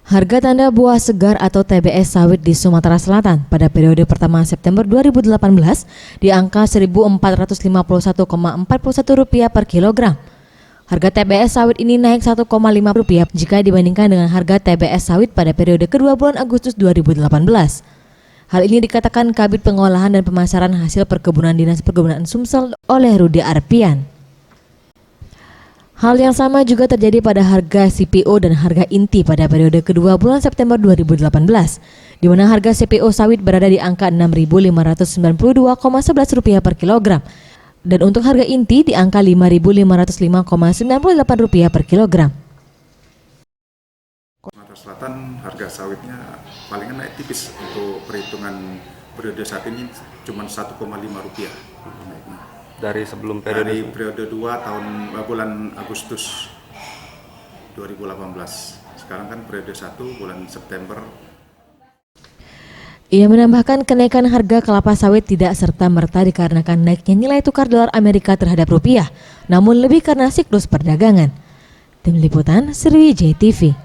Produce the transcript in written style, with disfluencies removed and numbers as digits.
Harga tanda buah segar atau TBS sawit di Sumatera Selatan pada periode pertama September 2018 di angka Rp1.451,41 per kilogram. Harga TBS sawit ini naik Rp1,5 jika dibandingkan dengan harga TBS sawit pada periode kedua bulan Agustus 2018. Hal ini dikatakan Kabid Pengolahan dan Pemasaran Hasil Perkebunan Dinas Perkebunan Sumsel oleh Rudi Arpian. Hal yang sama juga terjadi pada harga CPO dan harga inti pada periode kedua bulan September 2018, di mana harga CPO sawit berada di angka Rp6.592,11 per kilogram, dan untuk harga inti di angka Rp5.505,98 per kilogram. Sumatera Selatan harga sawitnya paling naik tipis untuk perhitungan periode saat ini cuma Rp1,5 naiknya. Dari sebelum periode? Dari periode 2 bulan Agustus 2018. Sekarang kan periode 1 bulan September. Ia menambahkan kenaikan harga kelapa sawit tidak serta-merta dikarenakan naiknya nilai tukar dolar Amerika terhadap rupiah, namun lebih karena siklus perdagangan. Tim Liputan Sriwijaya TV.